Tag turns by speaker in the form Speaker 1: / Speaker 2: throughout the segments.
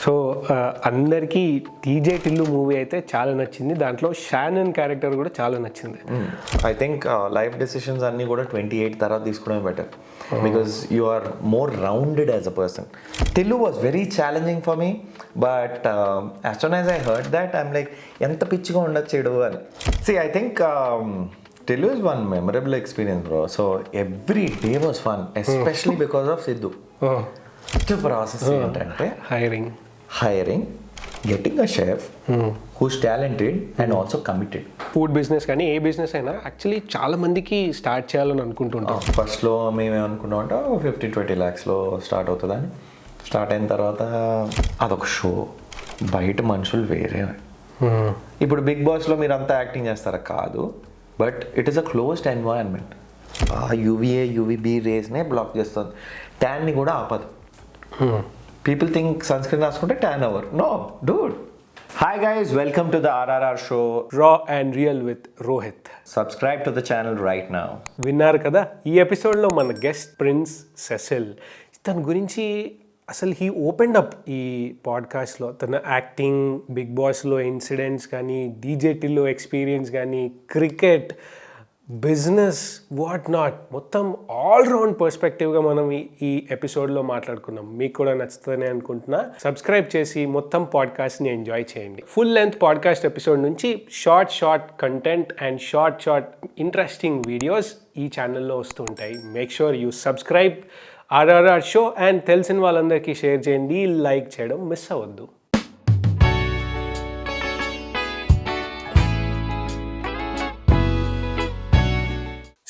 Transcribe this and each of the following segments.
Speaker 1: So అందరికీ DJ Tillu movie అయితే చాలా నచ్చింది. దాంట్లో షానన్ క్యారెక్టర్ కూడా చాలా నచ్చింది.
Speaker 2: ఐ థింక్ లైఫ్ డెసిషన్స్ అన్నీ కూడా 28 తర్వాత తీసుకోవడమే better because you are more rounded as a person. Tillu was very challenging for me, but as soon as I heard that I'm like ఎంత పిచ్చిగా ఉండొచ్చాడు అని. See I think Tillu is one memorable experience, bro. So every day was fun, especially because of Sidhu. The process ఏంటంటే hiring, getting a chef who's talented and also committed.
Speaker 1: Food business కానీ ఏ business అయినా actually చాలా మందికి start చేయాలని అనుకుంటుంటాం.
Speaker 2: ఫస్ట్లో మేము ఏమనుకున్నామంటే 15-20 lakhsలో start అవుతుందని. Start అయిన తర్వాత అదొక షో, బయట మనుషులు వేరే. ఇప్పుడు బిగ్ బాస్లో మీరు అంతా యాక్టింగ్ చేస్తారా? కాదు, but it is a closed environment. UVB రేస్నే బ్లాక్ చేస్తుంది, ట్యాన్ని కూడా ఆపదు. పీపుల్ థింక్ సన్ స్క్రీన్ రాసుకుంటే tan over. No dude. Hi guys, welcome to the RRR show
Speaker 1: raw and real with Rohit.
Speaker 2: Subscribe to the channel right now.
Speaker 1: విన్నారు కదా, ఈ ఎపిసోడ్లో మన గెస్ట్ ప్రిన్స్ సెసిల్. తన గురించి అసలు హీ ఓపెన్డ్ అప్ ఈ పాడ్కాస్ట్లో. తన యాక్టింగ్, బిగ్ బాస్లో ఇన్సిడెంట్స్ కానీ, డీజే టిల్లు ఎక్స్పీరియన్స్ కానీ, క్రికెట్, బిజినెస్, వాట్ నాట్, మొత్తం ఆల్రౌండ్ పర్స్పెక్టివ్గా మనం ఈ ఎపిసోడ్లో మాట్లాడుకున్నాం. మీకు కూడా నచ్చుతుందని అనుకుంటున్నా. సబ్స్క్రైబ్ చేసి మొత్తం పాడ్కాస్ట్ని ఎంజాయ్ చేయండి. ఫుల్ లెంత్ పాడ్కాస్ట్ ఎపిసోడ్ నుంచి short content and short interesting videos ఈ ఛానల్లో వస్తూ ఉంటాయి. Make sure you subscribe RRR show and తెలిసిన వాళ్ళందరికీ షేర్ చేయండి. లైక్ చేయడం మిస్ అవ్వద్దు.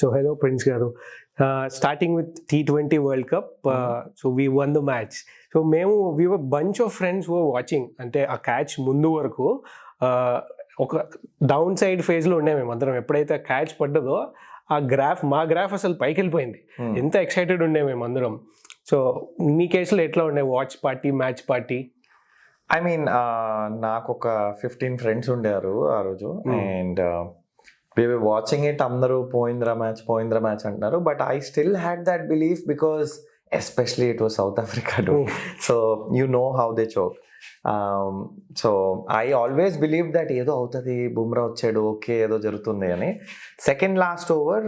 Speaker 1: సో హలో ప్రిన్స్ గారు, starting with T20 world cup. So we one the match. So we were bunch of friends were watching. అంటే ఆ catch ముందు వరకు ఒక డౌన్ సైడ్ ఫేజ్లో ఉండే మేము అందరం. ఎప్పుడైతే ఆ క్యాచ్ పడ్డదో మా గ్రాఫ్ అసలు పైకి వెళ్ళిపోయింది. ఎంత ఎక్సైటెడ్ ఉండే మేము అందరం. సో మీ కేసులో ఎట్లా ఉండే watch party, match party?
Speaker 2: I mean నాకు ఒక 15 ఫ్రెండ్స్ ఉండేవారు ఆ రోజు. And we were watching it, అందరూ పోయింద్రా మ్యాచ్ అంటున్నారు. But I still had that belief because especially it was south Africa to. So you know how they choke. So I always believe that ఏదో అవుతుంది, బుమ్రా వచ్చాడు, okay ఏదో జరుగుతుంది అని. Second last over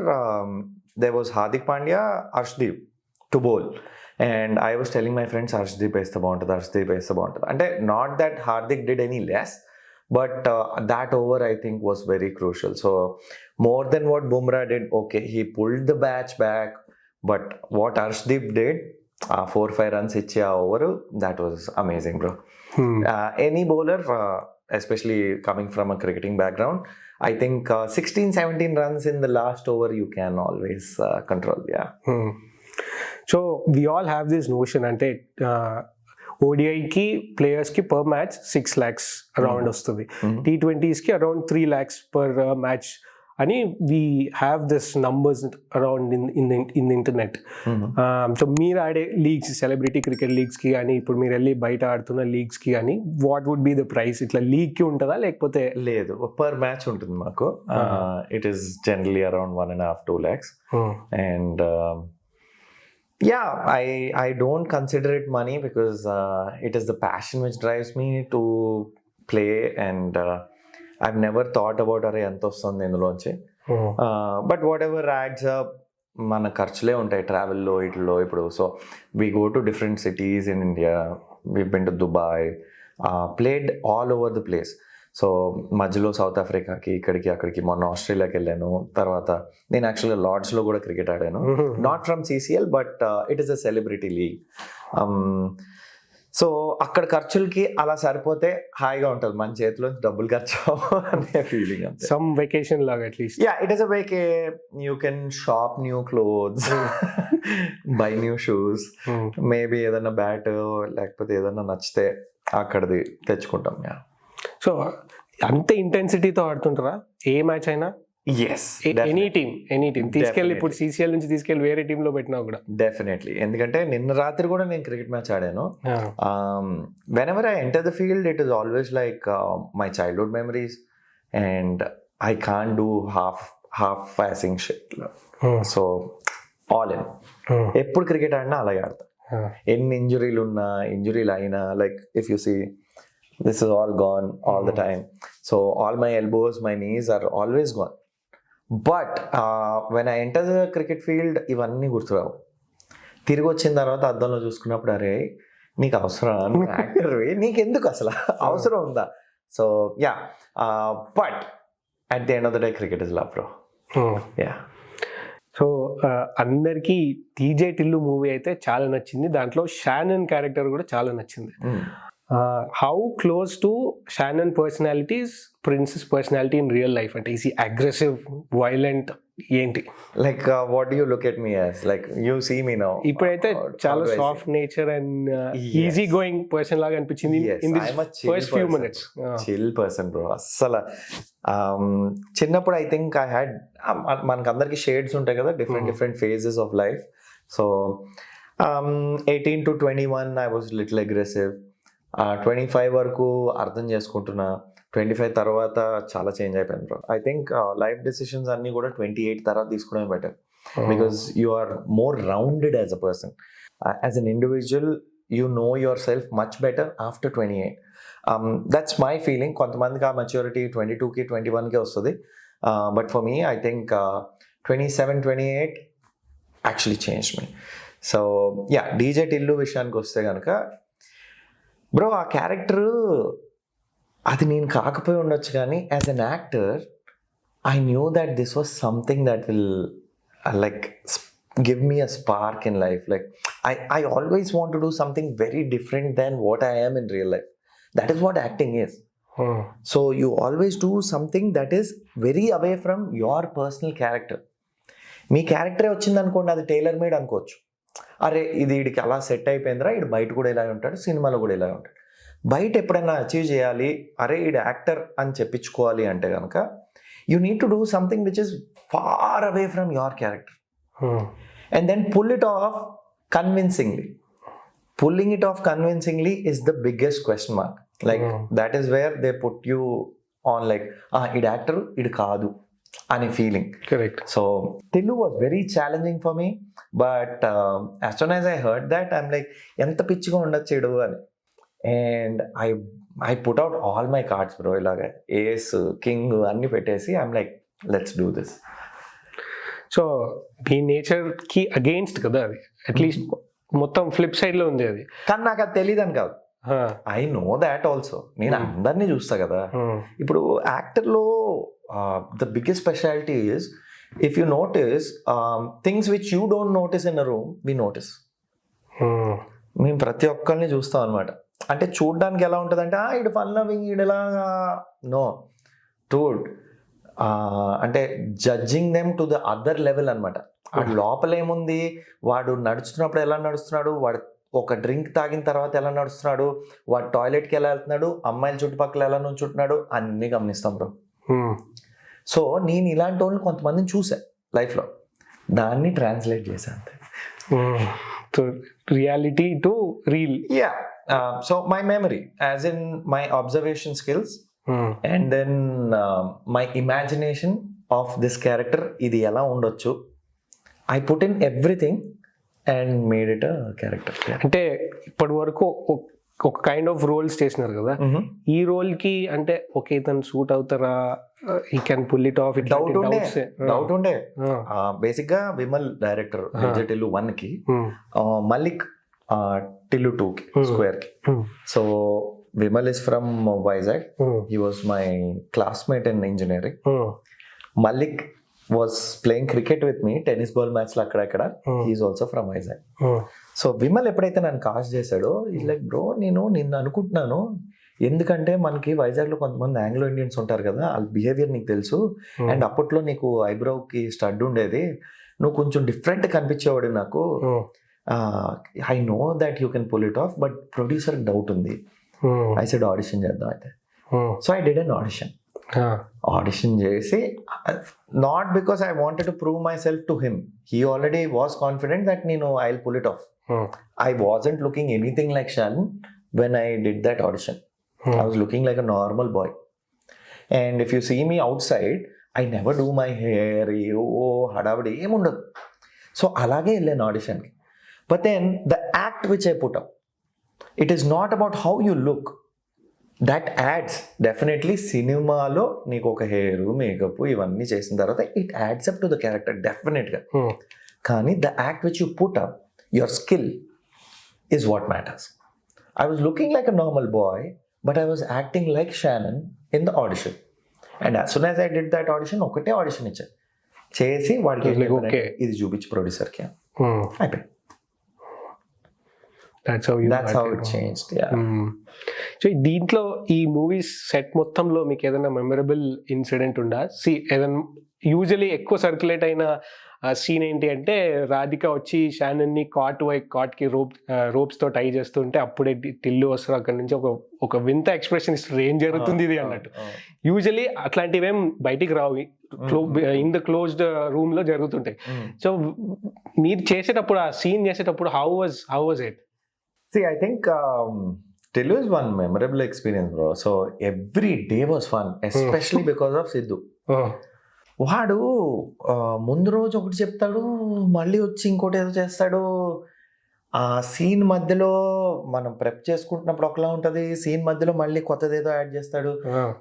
Speaker 2: they was Hardik Pandya, Harshdeep to bowl. And I was telling my friends Harshdeep వేస్తే బాగుంటుంది. అంటే not that Hardik did any less, but that over I think was very crucial. So more than what Bumrah did, okay, he pulled the match back, but what Arshdeep did, 4-5 runs ichi over, that was amazing, bro. Any bowler, especially coming from a cricketing background, I think 16-17 runs in the last over you can always control.
Speaker 1: So we all have this notion, ante ఓడిఐకి ప్లేయర్స్కి per match 6 lakhs around వస్తుంది. T20స్కి around 3 lakhs per match అని we have this numbers around in the internet. So మీరు ఆడే leagues, celebrity cricket లీగ్స్కి కానీ, ఇప్పుడు మీరు వెళ్ళి బయట ఆడుతున్న లీగ్స్కి కానీ, what would be the price? ఇట్లా లీగ్కి ఉంటుందా లేకపోతే?
Speaker 2: లేదు, పర్ మ్యాచ్ ఉంటుంది మాకు. It is generally around 1.5-2 lakhs. And yeah, I don't consider it money because it is the passion which drives me to play. And I've never thought about అరే ఎంత వస్తుంది ఇందులోంచి. But what ever adds up, మన ఖర్చులే ఉంటాయి ట్రావెల్లో ఇట్లో. ఇప్పుడు so we go to different cities in India. We been to Dubai, played all over the place. So మధ్యలో సౌత్ ఆఫ్రికాకి, ఇక్కడికి అక్కడికి, మొన్న ఆస్ట్రేలియాకి వెళ్ళాను. తర్వాత నేను యాక్చువల్గా లార్డ్స్లో కూడా క్రికెట్ ఆడాను. Not from CCL, but it is a celebrity league. So అక్కడ ఖర్చులకి అలా సరిపోతే హాయిగా ఉంటుంది, మన చేతిలో డబ్బులు ఖర్చు అనే ఫీలింగ్.
Speaker 1: సమ్ వెకేషన్ లాగా at least.
Speaker 2: It is a vacay. You can shop new clothes, buy new shoes, maybe ఏదైనా బ్యాట్ లేకపోతే ఏదైనా నచ్చితే అక్కడిది తెచ్చుకుంటాం.
Speaker 1: సో అంత ఇంటెన్సిటీతో ఆడుతుంటారా ఏ మ్యాచ్ అయినా? ఎనీ టీమ్ తీసుకెళ్ళి, ఇప్పుడు CCL నుంచి తీసుకెళ్ళి వేరే టీంలో పెట్టినా కూడా
Speaker 2: డెఫినెట్లీ. ఎందుకంటే నిన్న రాత్రి కూడా నేను క్రికెట్ మ్యాచ్ ఆడాను. Whenever I enter the field, it is always like my childhood memories and I can't do half passing shit. So all in, ఎప్పుడు క్రికెట్ ఆడినా అలాగే ఆడతా. ఎన్ని ఇంజురీలు అయినా like if you see this is all gone all the time. So all my elbows, my knees are always gone. But when I enter the cricket field ఇవన్నీ గుర్తురావు. తిరిగి వచ్చిన తర్వాత అద్దంలో చూసుకున్నప్పుడు అరే నీకు అవసరం, నువ్వు యాక్టర్వి, నీకెందుకు అసలు అవసరం ఉందా? So yeah, but at the end of the day cricket is love bro. Yeah.
Speaker 1: So అందరికీ టీజే టిల్లు మూవీ అయితే చాలా నచ్చింది, దాంట్లో షానన్ క్యారెక్టర్ కూడా చాలా నచ్చింది. How close to Shannon personalities princess personality in real life? అంటే ఈజీ అగ్రెసివ్, వైలెంట్ ఏంటి?
Speaker 2: Like what do you look at me as? Like you see me now.
Speaker 1: ఇప్పుడైతే చాలా soft nature and easy going person లాగా అనిపించింది in this first few minutes.
Speaker 2: Chill person bro. అస్సలు చిన్నప్పుడు I think I had, మనకు అందరికి shades ఉంటాయి కదా, different phases of life. So 18 to 21 I was little aggressive. 25 వరకు అర్థం చేసుకుంటున్నా. 25 తర్వాత చాలా చేంజ్ అయిపోయింది bro. I think life decisions అన్ని కూడా 28 తర్వాత తీసుకోవడమే better, because you are more rounded as a person. As an individual you know yourself much better after 28. That's my feeling. కొంతమందికి ఆ మెచ్యూరిటీ 22కి 21కి వస్తుంది, but for me I think 27, 28 actually change me. So yeah, DJ Tillu విషయానికి వస్తే కనుక bro, ఆ character అది నేను కాకపోయి ఉండొచ్చు, కానీ as an actor I knew that this was something that will like give me a spark in life. Like I always want to do something very different than what I am in real life. That is what acting is. So you always do something that is very away from your personal character. మీ క్యారెక్టరే వచ్చింది అనుకోండి, అది tailor made అనుకోవచ్చు. అరే ఇది వీడికి అలా set అయిపోయిందిరా, వీడు బయట కూడా ఇలాగే ఉంటాడు, సినిమాలో కూడా ఇలాగే ఉంటాడు. బయట ఎప్పుడైనా అచీవ్ చేయాలి, అరే వీడు యాక్టర్ అని చెప్పించుకోవాలి అంటే కనుక you need to do something which is far away from your character and then pull it off convincingly. Pulling it off convincingly is the biggest question mark. Like that is where they put you on like, id actor, id kaadu ani feeling.
Speaker 1: Correct.
Speaker 2: So Tillu was very challenging for me, but as soon as I heard that, I'm like, enta pichiga undachedu ani. And I put out all my cards bro, ilaga ace, king anni pettesi, I'm like, let's do this.
Speaker 1: So me nature కి against కదా అది, at least మొత్తం flip side లో ఉంది అది.
Speaker 2: కానీ నాకు అది తెలియదు అని కాదు, ఐ నో దాట్ ఆల్సో. నేను అందరినీ చూస్తా కదా. ఇప్పుడు యాక్టర్లో the biggest speciality is, if you notice things which you don't notice in a room, we notice. మేము ప్రతి ఒక్కరిని చూస్తాం అనమాట. అంటే చూడడానికి ఎలా ఉంటుంది అంటే, ఇడు ఫన్ లవింగ్, ఇడలాగా నో టూడ్, అంటే judging them to the other level అనమాట. వాడు లోపల ఏముంది, వాడు నడుస్తున్నప్పుడు ఎలా నడుస్తున్నాడు, వాడు ఒక డ్రింక్ తాగిన తర్వాత ఎలా నడుస్తున్నాడు, వాడు టాయిలెట్కి ఎలా వెళ్తున్నాడు, అమ్మాయిల చుట్టుపక్కల ఎలా నుంచుంటున్నాడు, అన్నీ గమనిస్తాం బ్రో. సో నేను ఇలాంటి వాళ్ళని కొంతమందిని చూసా లైఫ్లో, దాన్ని ట్రాన్స్లేట్ చేశాను అంతే.
Speaker 1: Reality to reel.
Speaker 2: Yeah. So my memory as in my observation skills and then my imagination of this character, ఇది ఎలా ఉండొచ్చు, I put in everything and made it a character.
Speaker 1: అంటే ఇప్పటి వరకు ఒక కైండ్ ఆఫ్ రోల్స్ చేసినారు కదా, ఈ రోల్ కి అంటే ఓకే ఇతను సూట్ అవుతారా, ఈ can pull it off?
Speaker 2: Doubt ఉండే. బేసిక్ గా విమల్ డైరెక్టర్ టిల్లు 1 కి, మల్లిక్ టిల్లు 2 కి స్క్వేర్ కి. So Vimal is from Vizag. He was my classmate in engineering. Malik was playing cricket with me, tennis ball match లో అక్కడక్కడ. He is also from Vizag. So Vimal ఎప్పుడైతే నన్ను cost చేశాడో, ఇట్స్ లైక్ బ్రో, నేను నిన్ను అనుకుంటున్నాను, ఎందుకంటే మనకి వైజాగ్లో కొంతమంది ఆంగ్లో ఇండియన్స్ ఉంటారు కదా, వాళ్ళ బిహేవియర్ నీకు తెలుసు, అండ్ అప్పట్లో నీకు ఐబ్రోకి స్టడ్ ఉండేది, నువ్వు కొంచెం డిఫరెంట్ కనిపించేవాడు నాకు. I know that you can pull it off, but producer doubt ఉంది. ఐ సెడ్ ఆడిషన్ చేద్దాం అయితే. So I did an audition చేసి, not because I wanted to prove myself to him, he already was confident that నేను I will pull it off. I wasn't looking anything like Shalin when I did that audition. I was looking like a normal boy, and if you see me outside, I never do my hair, హడావిడి ఏముండదు. So అలాగే వెళ్ళాను ఆడిషన్కి. But then the act which I put up, it is not about how you look. That adds definitely సినిమాలో నీకు ఒక hair makeup ఇవన్నీ చేసిన తర్వాత it adds up to the character డెఫినెట్గా. కానీ the act which you put up, your skill is what matters. I was looking like a normal boy, but I was acting like Shannon in the audition. And as soon as I did that audition, ఒకటే audition ఇచ్చాను చేసి వాడికి
Speaker 1: okay
Speaker 2: ఇది చూపించి ప్రొడ్యూసర్కి అయిపోయింది.
Speaker 1: That's how
Speaker 2: it changed. Yeah.
Speaker 1: So దీంట్లో ఈ మూవీస్ సెట్ మొత్తంలో మీకు ఏదైనా మెమరబుల్ ఇన్సిడెంట్ ఉందా? ఏదైనా యూజువలీ ఎక్కువ సర్క్యులేట్ అయిన సీన్ ఏంటి అంటే రాధిక వచ్చి షానన్ని కాట్కి రోప్స్ తో టై చేస్తుంటే అప్పుడే టిల్లు వస్తారు అక్కడి నుంచి ఒక వింత ఎక్స్ప్రెషన్ ఇస్తారు, ఏం జరుగుతుంది ఇది అన్నట్టు. యూజువలీ అట్లాంటివి ఏం బయటికి రావు, ఇన్ ద క్లోజ్డ్ రూమ్ లో జరుగుతుంటాయి. సో మీరు చేసేటప్పుడు ఆ సీన్ చేసేటప్పుడు how was it?
Speaker 2: See, I think Tillu is one memorable experience, bro. So every day was fun, especially because of Sidhu. వాడు ముందు రోజు ఒకటి చెప్తాడు, మళ్ళీ వచ్చి ఇంకోటి ఏదో చేస్తాడు. ఆ సీన్ మధ్యలో మనం ప్రెప్ చేసుకుంటున్నప్పుడు ఒకలా ఉంటుంది, సీన్ మధ్యలో మళ్ళీ కొత్తది ఏదో యాడ్ చేస్తాడు.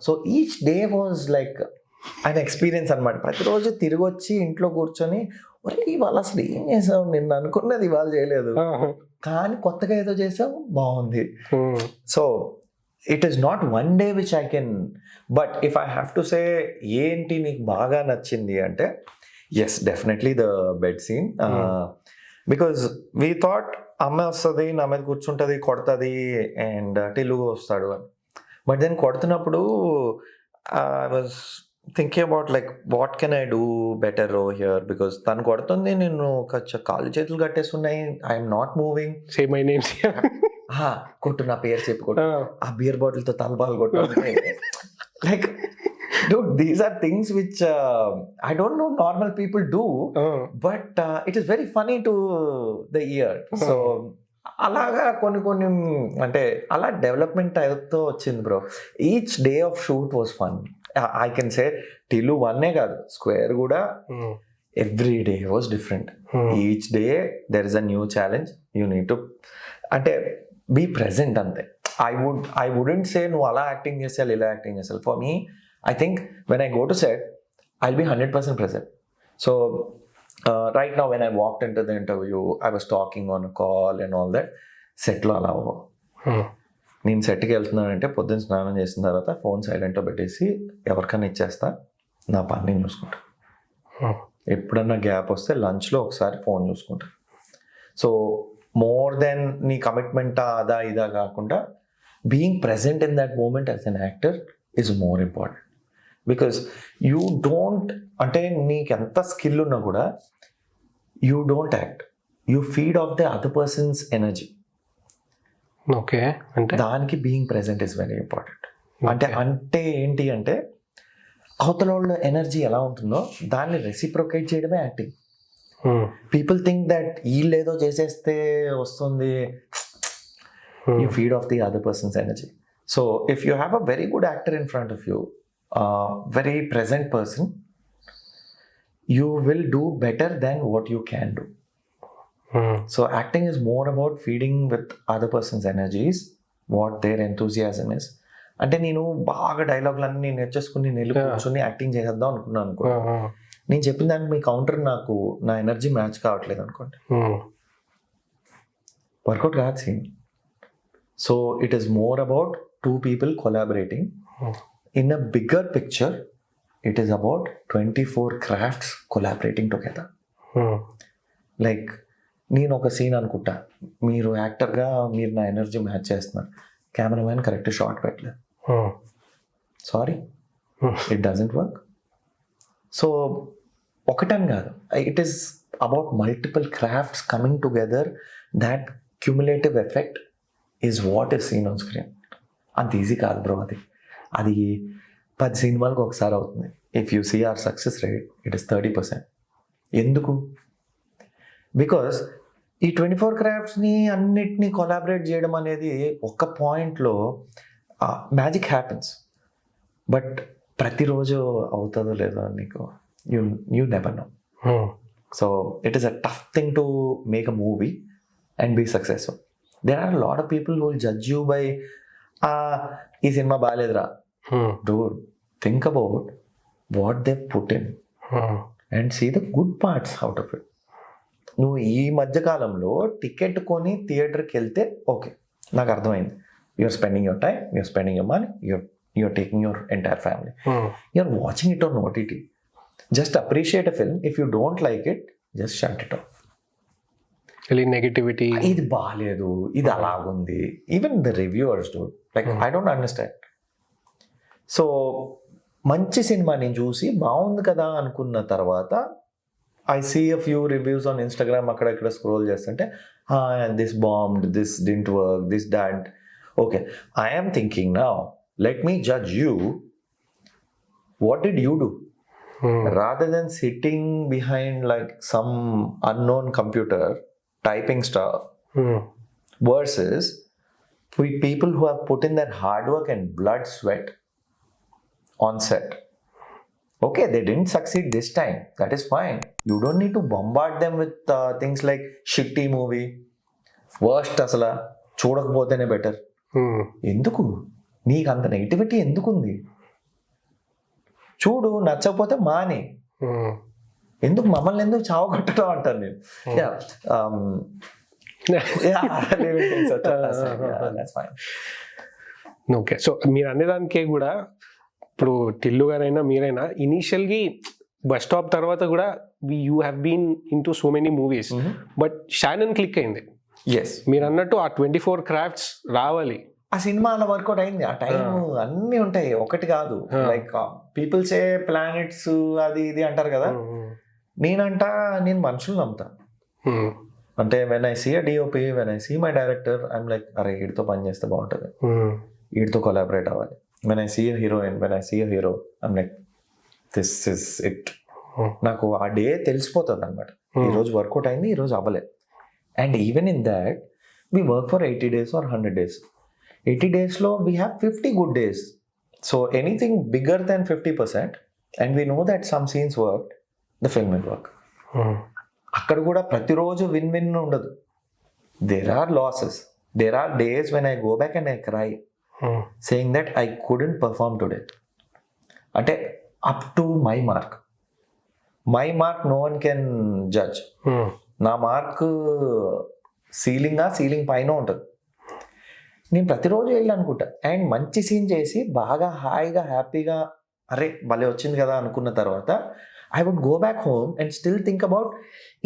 Speaker 2: So each day was like an experience అనమాట. ప్రతిరోజు తిరిగి వచ్చి ఇంట్లో కూర్చొని ఒరే ఇవాళ అసలు ఏం చేసావు, నిన్న అనుకున్నది ఇవాళ చేయలేదు కానీ కొత్తగా ఏదో చేసావు బాగుంది. So it is not one day which I can, but if I have to say ఏంటి నీకు బాగా నచ్చింది అంటే yes definitely the bed scene. Because we thought అమ్మాయి వస్తుంది నా మీద కూర్చుంటుంది కొడుతుంది అండ్ టిల్లుగు వస్తాడు అని. బట్ దెన్ కొడుతున్నప్పుడు I was thinking about like what can I do better here, because తను కొడుతుంది, నేను కాళ్ళు చేతులు కట్టేస్తున్నాయి, I'm not moving.
Speaker 1: Same my names
Speaker 2: కొట్టు నా పేరు చెప్పి కొట్టు, ఆ బియర్ బాటిల్తో తలబాలు కొట్టు. Like dude, these are things which I don't know normal people do, but it is very funny to the ear. So అలాగా కొన్ని అంటే అలా డెవలప్మెంట్ అవుతూ వచ్చింది bro. Each day of shoot was fun. I can say Tillu వన్నే కాదు, square కూడా every day was different. Each day there is a new challenge, you need to అంటే బీ ప్రెజెంట్ అంతే. ఐ వుడెంట్ సే నువ్వు అలా acting చేసేయాలి ఇలా acting చేసేయాలి. For me I think when I go to set, I'll be 100% present. So right now when I walked into the interview, I was talking on a call and all that. Set lo ala avvo. నేను సెట్కి వెళ్తున్నానంటే పొద్దున్న స్నానం చేసిన తర్వాత phone సైలెంట్లో పెట్టేసి ఎవరికైనా ఇచ్చేస్తా, నా పని నేను చూసుకుంటా. ఎప్పుడన్నా గ్యాప్ వస్తే లంచ్లో ఒకసారి ఫోన్ చూసుకుంటా. సో మోర్ దెన్ నీ కమిట్మెంట్ అదా ఇదా కాకుండా being present in that moment as an actor is more important. Because you don't అంటే నీకు ఎంత స్కిల్ ఉన్నా కూడా you don't act, you feed off the other persons energy.
Speaker 1: Okay, అంటే
Speaker 2: దానికి being present is very important. అంటే ఏంటి అంటే అవతల వాళ్ళ ఎనర్జీ ఎలా ఉంటుందో దాన్ని రెసిప్రొకేట్ చేయడమే యాక్టింగ్. పీపుల్ థింక్ దట్ వీళ్ళు ఏదో చేసేస్తే వస్తుంది, you feed of the other persons energy. So if you have a very good actor in front of you, very present person, you will do better than what you can do. So acting is more about feeding with other person's energies, what their enthusiasm is. అంటే నేను బాగా డైలాగులన్నీ నేర్చేసుకుని నేను కూర్చొని acting చేసేద్దాం అనుకున్నాను అనుకో, నేను చెప్పిన దానికి మీ కౌంటర్ నాకు నా ఎనర్జీ మ్యాచ్ కావట్లేదు అనుకోండి, వర్కౌట్ కాదు scene. So it is more about two people collaborating. In a bigger picture, it is about 24 crafts collaborating together. Like నేను ఒక సీన్ అనుకుంటా, మీరు యాక్టర్గా మీరు నా ఎనర్జీ మ్యాచ్ చేస్తున్నారు, కెమెరామ్యాన్ కరెక్ట్ షాట్ పెట్టలేదు, sorry it doesn't work. So ఒకటని కాదు, it is about multiple crafts coming together. That cumulative effect is what is seen on screen. అంత ఈజీ కాదు బ్రో, అది 10 సినిమాలకు ఒకసారి అవుతుంది. If you see our success rate it is 30%. ఎందుకు? Because ఈ 24 క్రాఫ్ట్స్ని అన్నిటినీ కొలాబరేట్ చేయడం అనేది ఒక పాయింట్లో మ్యాజిక్ హ్యాపెన్స్. బట్ ప్రతిరోజు అవుతుందో లేదో నీకు you never know. So it is a tough thing to make a movie and be successful. There are a lot of people who will judge you by ఈ cinema బాగాలేదురా. Dude, think about what they've put in and see the good parts out of it. నువ్వు ఈ మధ్యకాలంలో ticket కొని థియేటర్కి వెళ్తే okay, నాకు అర్థమైంది. You're spending your time, you're spending your money, you're taking your entire family. You're watching it on OTT. Just appreciate a film. If you don't like it, just shut it off.
Speaker 1: Negativity,
Speaker 2: ఇది బాగాలేదు, ఇది అలాగుంది. Even the reviewers do like, I don't understand. So మంచి సినిమా నేను చూసి బాగుంది కదా అనుకున్న తర్వాత I see a few reviews on Instagram, అక్కడక్కడ స్క్రోల్ చేస్తుంటే this bombed, this didn't work, this don't. Okay, I am thinking now, let me judge you. What did you do? Rather than sitting behind like some unknown computer typing stuff versus people who have put in their hard work and blood sweat on set. Okay, they didn't succeed this time. That is fine. You don't need to bombard them with things like shitty movie, worst asala, చూడకపోతేనే better. ఎందుకు నీకు అంత negativity ఎందుకుంది? చూడు, నచ్చకపోతే మాని. ఎందుకు మమ్మల్ని ఎందుకు చావగొట్టడం అంటాను నేను.
Speaker 1: ఓకే, సో మీరు అనేదానికే కూడా ఇప్పుడు టిల్లు గారైనా మీరైనా ఇనీషియల్గా బస్ స్టాప్ తర్వాత కూడా you have been in to so many movies, but shine click అయింది. మీరు అన్నట్టు ఆ 24 క్రాఫ్ట్స్ రావాలి.
Speaker 2: ఆ సినిమా అలా వర్కౌట్ అయింది. ఆ టైం అన్నీ ఉంటాయి, ఒకటి కాదు. లైక్ పీపుల్ సే ప్లానెట్స్ అది ఇది అంటారు కదా, నేను మనుషులు నమ్ముతా. అంటే when I see a DOP, when I see my director, I'm like అరే వీడితో పని చేస్తే బాగుంటుంది, వీడితో కొలాబరేట్ అవ్వాలి. When I see a heroine, when I see a hero, I'm like this is it. నాకు ఆ డే తెలిసిపోతుంది అనమాట, ఈరోజు వర్కౌట్ అయింది, ఈరోజు అవ్వలేదు. And even in that we work for 80 days or 100 days. 80 daysలో we have 50 good days. So anything bigger than 50%, and we know that some scenes worked, the film will work. అక్కడ కూడా ప్రతిరోజు win ఉండదు. There are losses. There are days when I go back and I cry, saying that I couldn't perform today. అంటే up to my mark. My mark no one can judge. నా mark ceiling పైన ఉంటుంది. నేను ప్రతిరోజు వెళ్ళి అనుకుంటా, and మంచి scene చేసి బాగా హాయిగా హ్యాపీగా అరే భలే వచ్చింది కదా అనుకున్న తర్వాత I would go back home and still think about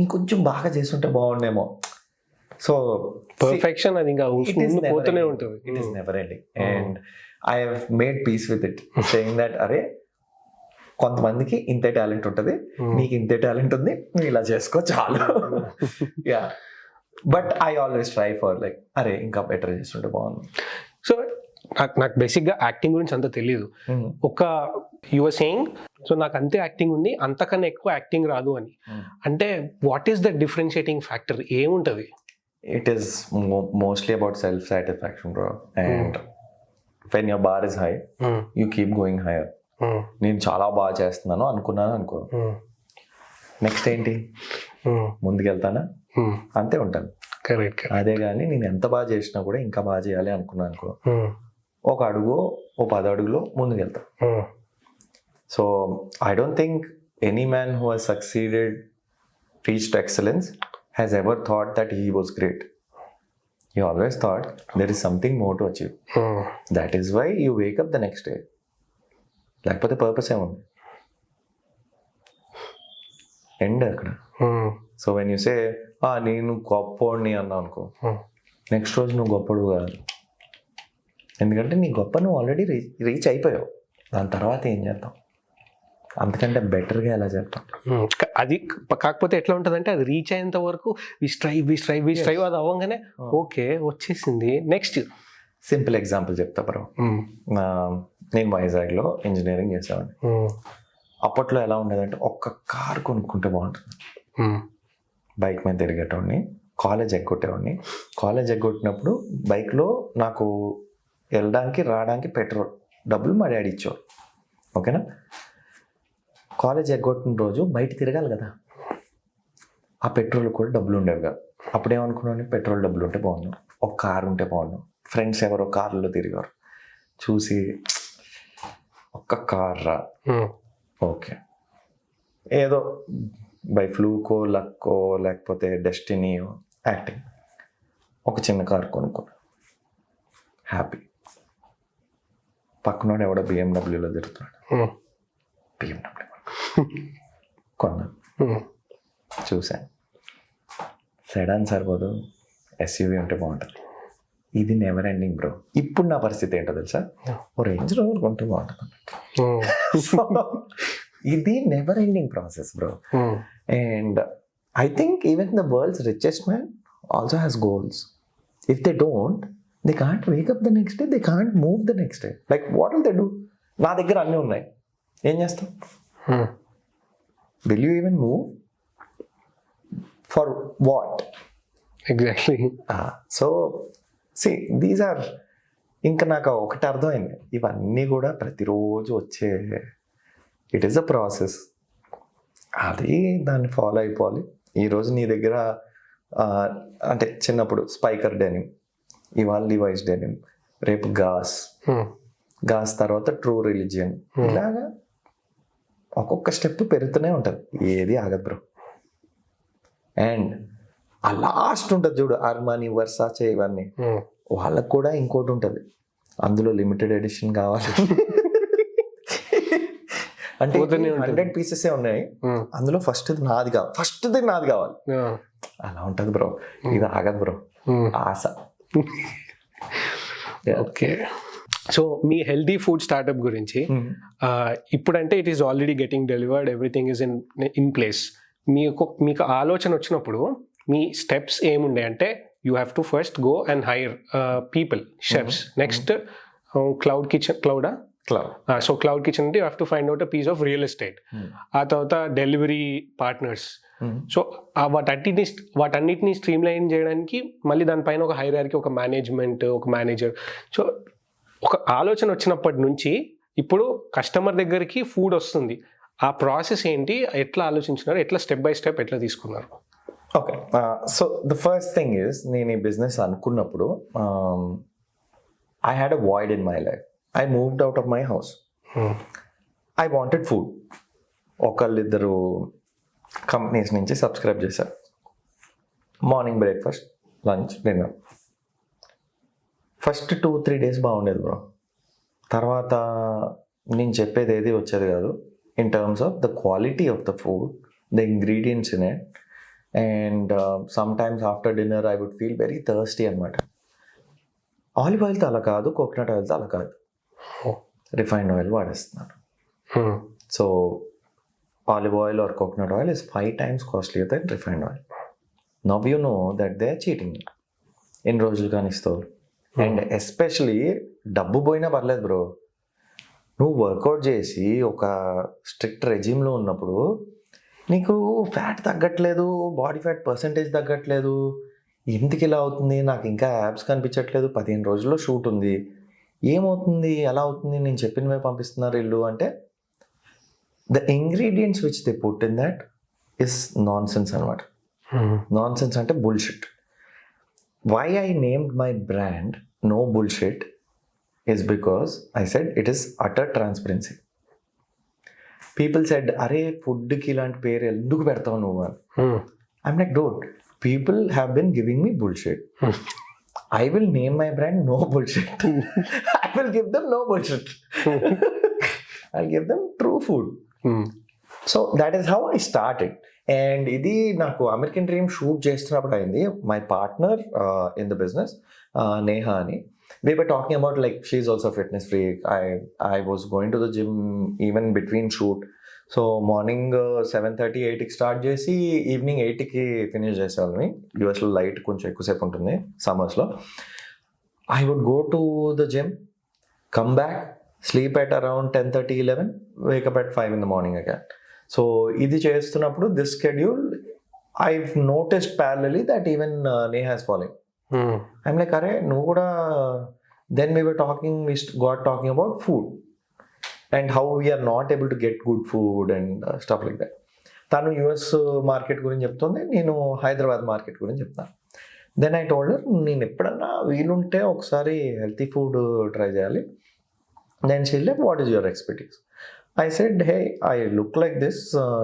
Speaker 2: ఇంకొంచెం బాగా చేస్తుంటే బాగుండేమో. సో
Speaker 1: పర్ఫెక్షన్ అది ఇంకా పోతూనే ఉంటుంది.
Speaker 2: It is never ending. And I have made peace with it, saying that అరే కొంతమందికి ఇంతే టాలెంట్ ఉంటుంది, నీకు ఇంతే టాలెంట్ ఉంది, నువ్వు ఇలా చేసుకో చాలు. Yeah, but I always try for like అరే ఇంకా బెటర్ చేస్తుంటే బాగుంది.
Speaker 1: సో నాకు బేసిక్గా యాక్టింగ్ గురించి అంత తెలియదు. ఒక యువర్ సేయింగ్, సో నాకు అంతే యాక్టింగ్ ఉంది, అంతకన్నా ఎక్కువ యాక్టింగ్ రాదు అని అంటే what is the differentiating factor ఏముంటుంది?
Speaker 2: It is mostly about self satisfaction bro. And when your bar is high, you keep going higher. నేను చాలా బాగా చేస్తున్నాను అనుకున్నాను అనుకో, నెక్స్ట్ ఏంటి ముందుకెళ్తానా, అంతే ఉంటాను. అదే కానీ నేను ఎంత బాగా చేసినా కూడా ఇంకా బాగా చేయాలి అనుకున్నాను అనుకో, ఒక అడుగు 10 అడుగులో ముందుకెళ్తా. So I don't think any man who he's succeeded, reached excellence has ever thought that he was great. He always thought there is something more to achieve. That is why you wake up the next day. లేకపోతే purpose ఏముంది end అక్కడ. So when you say నేను గొప్పోడిని అన్నావు అనుకో, next రోజు నువ్వు గొప్పడు కాదు. ఎందుకంటే నీ గొప్ప నువ్వు ఆల్రెడీ రీచ్ అయిపోయావు. దాని తర్వాత ఏం చేద్దాం, అంతకంటే బెటర్గా ఎలా చెప్తాం.
Speaker 1: అది కాకపోతే ఎట్లా ఉంటుంది అంటే అది రీచ్ అయ్యేంత వరకు వి స్ట్రైవ్ అది అవ్వగానే ఓకే వచ్చేసింది నెక్స్ట్.
Speaker 2: సింపుల్ ఎగ్జాంపుల్ చెప్తా బ్రో. నేను వైజాగ్లో ఇంజనీరింగ్ చేసేవాడిని. అప్పట్లో ఎలా ఉండేదంటే ఒక్క కార్ కొనుక్కుంటే బాగుంటుంది, బైక్ మీద తిరిగేటోడిని, కాలేజ్ ఎగ్గొట్టేవాడిని. కాలేజ్ ఎగ్గొట్టినప్పుడు బైక్లో నాకు వెళ్ళడానికి రావడానికి పెట్రోల్ డబ్బులు మా డాడీ ఇచ్చేవారు. ఓకేనా, కాలేజ్ ఎగ్గొట్టిన రోజు బయట తిరగాలి కదా, ఆ పెట్రోల్ కూడా డబ్బులు ఉండేవి కాదు. అప్పుడేమనుకున్నాను, పెట్రోల్ డబ్బులు ఉంటే బాగున్నాను, ఒక కారు ఉంటే బాగున్నాను. ఫ్రెండ్స్ ఎవరో కార్లో తిరిగారు, చూసి ఒక్క కార్ రా, ఓకే, ఏదో బై ఫ్లూకో లక్కో లేకపోతే డెస్టినీయో యాక్టింగ్ ఒక చిన్న కార్ కొనుక్కున్నాను, హ్యాపీ. పక్కనోడు ఎవడో బిఎండబ్ల్యూలో తిరుగుతున్నాడు, బిఎండబ్ల్యూ కొన్నాను. చూశాను, సెడాన్ సరిపోదు, ఎస్యూవీ ఉంటే బాగుంటుంది. ఇది నెవర్ ఎండింగ్ బ్రో. ఇప్పుడు నా పరిస్థితి ఏంటో తెలుసా, ఓ రేంజ్ రోవర్ కొంటే బాగుంటుంది. ఇది never ending process bro. And I think even the world's richest man also has goals. If they don't, they can't wake up the next day, they can't move the next day. Like what will they do? నా దగ్గర అన్నీ ఉన్నాయి, ఏం చేస్తాం? Will you even move? For what?
Speaker 1: Exactly.
Speaker 2: So see these are, ఇంకా నాకు ఒకటి అర్థమైంది, ఇవన్నీ కూడా ప్రతిరోజు వచ్చే, ఇట్ ఈస్ అ ప్రాసెస్. అది దాన్ని ఫాలో అయిపోవాలి. ఈరోజు నీ దగ్గర అంటే చిన్నప్పుడు స్పైకర్ డెనిమ్, ఇవాళ లివైస్ డెనిమ్, రేపు గాస్ తర్వాత ట్రూ రిలీజియన్, ఇలాగా ఒక్కొక్క స్టెప్ పెరుగుతూనే ఉంటుంది, ఏది ఆగదు బ్రో. అండ్ ఆ లాస్ట్ ఉంటుంది చూడు, అర్మానీ, వర్సాచే, ఇవన్నీ వాళ్ళకు కూడా ఇంకోటి ఉంటుంది, అందులో లిమిటెడ్ ఎడిషన్ కావాలి అంటే 100 pieces ఉన్నాయి, అందులో ఫస్ట్ది నాది కావాలి, అలా ఉంటుంది బ్రో. ఇది ఆగదు బ్రో, ఆశ.
Speaker 1: ఓకే, సో మీ హెల్దీ ఫుడ్ స్టార్ట్అప్ గురించి ఇప్పుడంటే it is already getting delivered, everything is in place. మీకు ఆలోచన వచ్చినప్పుడు మీ స్టెప్స్ ఏముండే అంటే, you have to first go and hire people, chefs, next cloud kitchen so cloud kitchen అంటే you have to find out a piece of real estate, ఆ తర్వాత delivery partners. So వాటన్నిటిని స్ట్రీమ్ లైన్ చేయడానికి మళ్ళీ దానిపైన ఒక హైరార్కీ, ఒక management, ఒక మేనేజర్. సో ఒక ఆలోచన వచ్చినప్పటి నుంచి ఇప్పుడు కస్టమర్ దగ్గరికి ఫుడ్ వస్తుంది, ఆ ప్రాసెస్ ఏంటి, ఎట్లా ఆలోచించినారు, ఎట్లా స్టెప్ బై స్టెప్ ఎట్లా తీసుకున్నారు?
Speaker 2: Okay, so the first thing is, నేను ఈ బిజినెస్ అనుకున్నప్పుడు I had a void in my life. I moved out of my house. I wanted food. ఒకళ్ళిద్దరు కంపెనీస్ నుంచి సబ్స్క్రైబ్ చేశారు. Morning breakfast, lunch, dinner. First 2-3 days బాగుండేది bro. తర్వాత నేను చెప్పేది ఏది వచ్చేది కాదు in terms of the quality of the food, the ingredients in it. And sometimes after dinner I would feel very thirsty అనమాట. ఆలివ్ ఆయిల్తో అలా కాదు, కోకోనట్ ఆయిల్తో అలా కాదు, రిఫైన్డ్ ఆయిల్ వాడేస్తున్నాను. So olive oil or coconut oil is 5 times costlier then refined oil. Now you know that they are cheating. ఎన్ని రోజులు కానీ ఇస్తారు. అండ్ ఎస్పెషలీ డబ్బు పోయినా పర్లేదు బ్రో, నువ్వు వర్కౌట్ చేసి ఒక స్ట్రిక్ట్ రెజిమ్లో ఉన్నప్పుడు నీకు ఫ్యాట్ తగ్గట్లేదు, బాడీ ఫ్యాట్ పర్సంటేజ్ తగ్గట్లేదు, ఎందుకు ఇలా అవుతుంది, నాకు ఇంకా యాబ్స్ కనిపించట్లేదు, 15 రోజుల్లో షూట్ ఉంది, ఏమవుతుంది, ఎలా అవుతుంది, నేను చెప్పినవే పంపిస్తున్నారు ఇల్లు అంటే, the ingredients which they put in that is nonsense అనమాట. నాన్ సెన్స్ అంటే bullshit. Why I named my brand no bullshit is because I said it is utter transparency. People said, "Arey food ki ilanti పేరు ఎందుకు పెడతావు నువ్వు?" I'm like, dude, people have been giving me bullshit. I will name my brand no bullshit. I will give them no bullshit. I'll give them true food. So that is how I started. And ఇది నాకు American dream shoot చేస్తున్నప్పుడు అయింది. My partner in the business, Neha ani, we were talking about like she's also a fitness freak. I was going to the gym even between shoot. So morning 7:30, 8కి start చేసి evening 8కి finish చేసేవాళ్ళని. యూఎస్లో light కొంచెం ఎక్కువసేపు ఉంటుంది సమ్మర్స్లో. I would go to the gym, come back, sleep at around 10:30, 11, wake up at 5 in the morning again. So ఇది చేస్తున్నప్పుడు this schedule I've noticed parallelly that even Neha is following. I'm like, అరే నువ్వు కూడా. Then we got talking about food and how we are not able to get good food and stuff like that. తను US market గురించి చెప్తుంది, నేను Hyderabad market గురించి చెప్తాను. Then I told her, నేను ఎప్పుడన్నా వీలుంటే ఒకసారి హెల్తీ ఫుడ్ ట్రై చేయాలి. Then she like, what is your expertise? I said, hey, I look like this,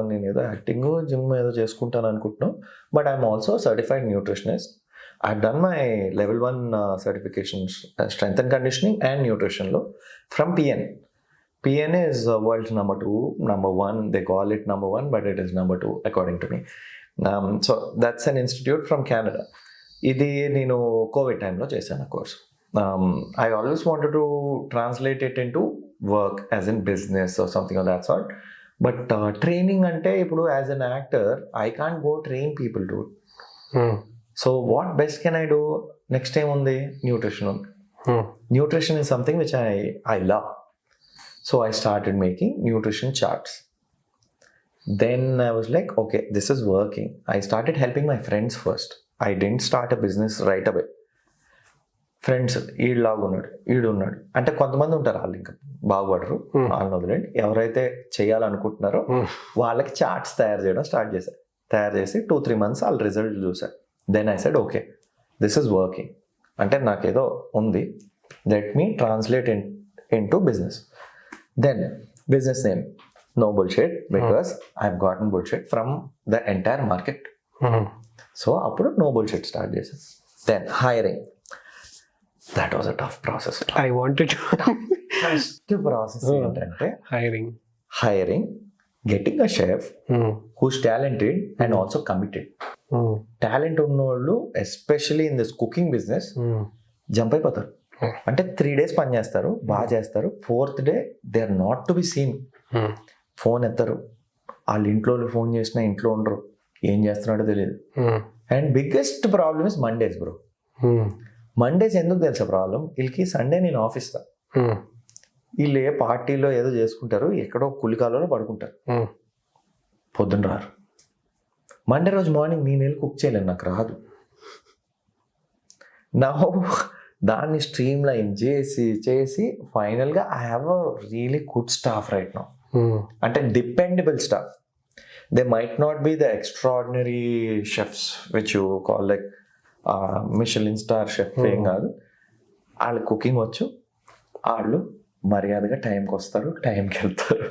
Speaker 2: నేను ఏదో యాక్టింగ్ జిమ్ ఏదో చేసుకుంటాను అనుకుంటున్నాను, but I'm also certified nutritionist. I've done my level 1 certifications, strength and conditioning and nutrition lo from PN. PN is world's number 2, number 1. They call it number 1, but it is number 2 according to me. So that's an institute from Canada. Idi nenu COVID time lo chesana course. I always wanted to translate it into work as in business or something of that sort. But training ante ipudu as an actor, I can't go train people, dude. So what best can I do? Next time on the nutrition. Nutrition is something which I love. So I started making nutrition charts. Then I was like, okay, this is working. I started helping my friends first. I didn't start a business right away. Friends ఈడులాగా ఉన్నాడు, ఈడు ఉన్నాడు అంటే కొంతమంది ఉంటారు, వాళ్ళు ఇంకా బాగుపడరు, వాళ్ళని వదిలేండి. ఎవరైతే చేయాలనుకుంటున్నారో వాళ్ళకి చార్ట్స్ తయారు చేయడం స్టార్ట్ చేశారు. తయారు చేసి 2-3 months వాళ్ళ రిజల్ట్ చూశారు. Then I said, okay, this is working, అంటే నాకేదో ఉంది, let me translate into business. Then business name, no bullshit, because I have gotten bullshit from the entire market. So అప్పుడు no bullshit start చేశాను. Then hiring, that was a tough process.
Speaker 1: I wanted
Speaker 2: first process ఏంటంటే hiring, getting a chef who's talented and also committed. Talent ఉన్నోళ్ళు especially in this cooking business jump అయిపోతారు. అంటే 3 days పని చేస్తారు, బాగా చేస్తారు, 4th day they are not to be seen. Phone ఎత్తారు, వాళ్ళ ఇంట్లో ఫోన్ చేసినా ఇంట్లో ఉండరు, ఏం చేస్తున్నాడో తెలియదు. And biggest problem is Mondays bro. Mondays ఎందుకు తెలుసా ప్రాబ్లం? వీళ్ళకి సండే నేను ఆఫీస్ దా, వీళ్ళు ఏ పార్టీలో ఏదో చేసుకుంటారు, ఎక్కడో కులికాలలో పడుకుంటారు, పొద్దున్న రారు. మండే రోజు మార్నింగ్ నేను వెళ్ళి కుక్ చేయలేను, నాకు రాదు. నా దాన్ని స్ట్రీమ్ లైన్ చేసి ఫైనల్గా I have a really good staff right now. అంటే dependable staff. They might not be the extraordinary chefs which you call like Michelin star chef ఏం కాదు. వాళ్ళు కుకింగ్ వచ్చు, వాళ్ళు మర్యాదగా టైంకి వస్తారు, టైంకి వెళ్తారు.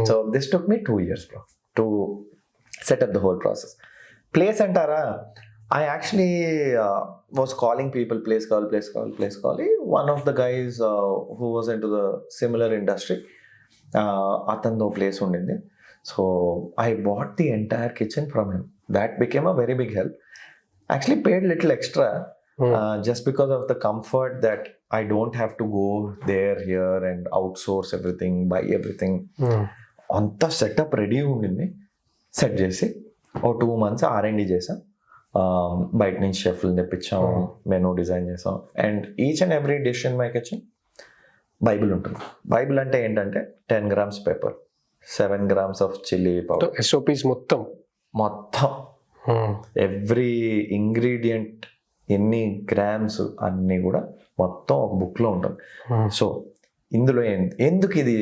Speaker 2: So this took me 2 years bro to set up the whole process. Place అంటారా, I actually was calling people, place call. One of the guys who was into the similar industry, atando place undindi. So I bought the entire kitchen from him. That became a very big help. Actually paid little extra just because of the comfort that I don't have to go there, here and outsource everything, buy everything. Anta setup ready undindi. Set చేసి 2 months R&D చేసాం. బయట నుంచి షెఫ్లు తెప్పించాం, menu design చేసాం. And each and every dish in my kitchen Bible ఉంటుంది. Bible అంటే ఏంటంటే 10 grams pepper, 7 grams of chilli powder,
Speaker 1: SOPs మొత్తం
Speaker 2: every ingredient ఎన్ని గ్రామ్స్ అన్నీ కూడా మొత్తం ఒక బుక్లో ఉంటుంది. సో ఇందులో ఎందుకు ఇది